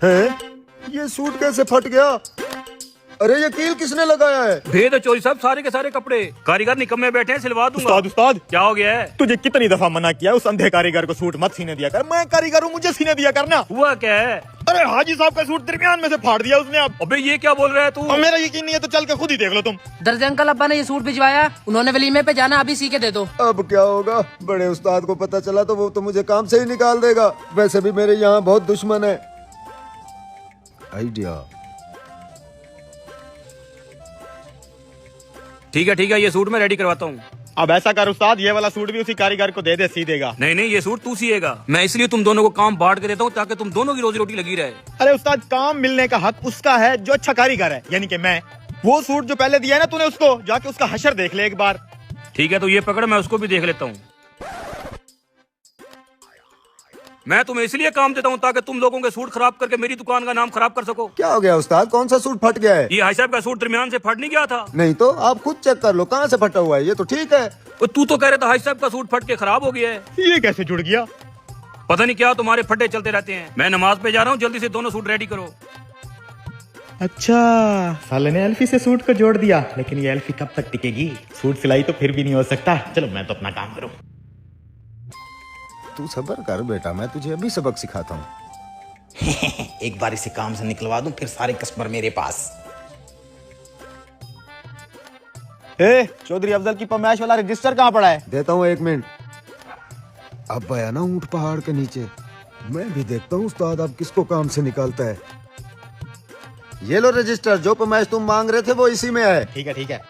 है ये सूट कैसे फट गया? अरे ये कील किसने लगाया है? भेद चोरी साहब, सारे के सारे कपड़े कारीगर निकम्मे बैठे हैं, सिलवा दूंगा। उस्ताद उस्ताद, क्या हो गया है? तुझे कितनी दफा मना किया उस अंधे कारीगर को सूट मत सीने दिया कर। मैं कारीगर हूँ, मुझे सीने दिया करना। हुआ क्या है? अरे हाजी साहब का सूट दरमियान में से फाड़ दिया उसने। अब अबे ये क्या बोल रहा है तू? अब मेरा यकीन नहीं है तो चल के खुद ही देख लो तुम। दर्जे अंकल अब्बा ने ये सूट भिजवाया, उन्होंने वलीमे पे जाना, अभी सी के दे दो। अब क्या होगा? बड़े उस्ताद को पता चला तो वो तो मुझे काम से ही निकाल देगा। वैसे भी मेरे यहाँ बहुत दुश्मन है। आइडिया। ठीक है, ये सूट मैं रेडी करवाता हूँ। अब ऐसा कर उस्ताद, ये वाला सूट भी उसी कारीगर को दे दे, सी देगा। नहीं, ये सूट तू सिएगा। मैं इसलिए तुम दोनों को काम बांट के देता हूँ ताकि तुम दोनों की रोजी रोटी लगी रहे। अरे उस्ताद, काम मिलने का हक उसका है जो अच्छा कारीगर है, यानी कि मैं। वो सूट जो पहले दिया है ना तूने उसको, जाके उसका हशर देख ले एक बार। ठीक है, तो ये पकड़, मैं उसको भी देख लेता हूँ। मैं तुम्हें इसलिए काम देता हूँ ताकि तुम लोगों के सूट खराब करके मेरी दुकान का नाम खराब कर सको। क्या हो गया उस्ताद? कौन सा सूट फट गया है? ये हाई साहब का सूट दरमियान से फट नहीं गया था? नहीं तो आप खुद चेक कर लो कहाँ से फटा हुआ है। ये तो ठीक है। और तू तो कह रहा था हाई साहब का सूट फट के खराब हो गया है। ये कैसे जुड़ गया? पता नहीं क्या तुम्हारे फटे चलते रहते हैं। मैं नमाज पे जा रहा हूँ, जल्दी से दोनों सूट रेडी करो। अच्छा, साले ने एल्फी से सूट को जोड़ दिया, लेकिन ये एल्फी कब तक टिकेगी? सूट सिलाई तो फिर भी नहीं हो सकता। चलो मैं तो अपना काम करूँ। तू सब्र कर बेटा, मैं तुझे अभी सबक सिखाता हूँ। एक बार इसे काम से निकलवा दूं, फिर सारे कस्टमर मेरे पास। चौधरी अफजल की पैमाइश वाला रजिस्टर कहाँ पड़ा है? देता हूँ 1 मिनट। अब आया ना ऊंट पहाड़ के नीचे। मैं भी देखता हूँ उस्ताद अब किसको काम से निकालता है। ये लो रजिस्टर, जो पैमाइश तुम मांग रहे थे वो इसी में है। ठीक है।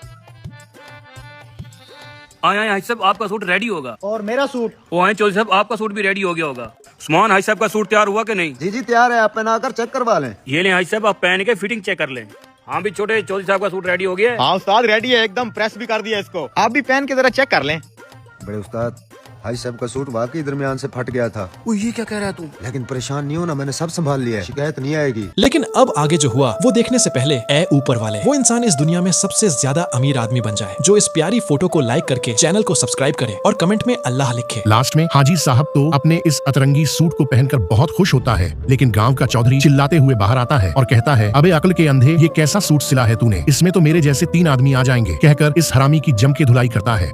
आए हाई साहब, आपका सूट रेडी होगा। और मेरा सूट? वो आए चौधरी साहब, आपका सूट भी रेडी हो गया होगा। उस्मान, हाई साहब का सूट तैयार हुआ कि नहीं? जी तैयार है, आप पहनाकर चेक करवा लें। ये लें हाई साहब, आप पहन के फिटिंग चेक कर लें। हाँ भी छोटे, चौधरी साहब का सूट रेडी हो गया है। हाँ उस्ताद, रेडी है एकदम, प्रेस भी कर दिया इसको। आप भी पहन के जरा चेक कर लें। बड़े उस्ताद, हाई साहब का सूट वाकई दरमियान से फट गया था। ये क्या कह रहा है तू? लेकिन परेशान नहीं होना, मैंने सब संभाल लिया है, शिकायत नहीं आएगी। लेकिन अब आगे जो हुआ वो देखने से पहले ए ऊपर वाले, वो इंसान इस दुनिया में सबसे ज्यादा अमीर आदमी बन जाए जो इस प्यारी फोटो को लाइक करके चैनल को सब्सक्राइब करे और कमेंट में अल्लाह लिखे। लास्ट में हाजी साहब तो अपने इस अतरंगी सूट को पहनकर बहुत खुश होता है, लेकिन गांव का चौधरी चिल्लाते हुए बाहर आता है और कहता है, अबे अकल के अंधे, ये कैसा सूट सिला है तूने? इसमें तो मेरे जैसे 3 आदमी आ जाएंगे, कहकर इस हरामी की जम के धुलाई करता है।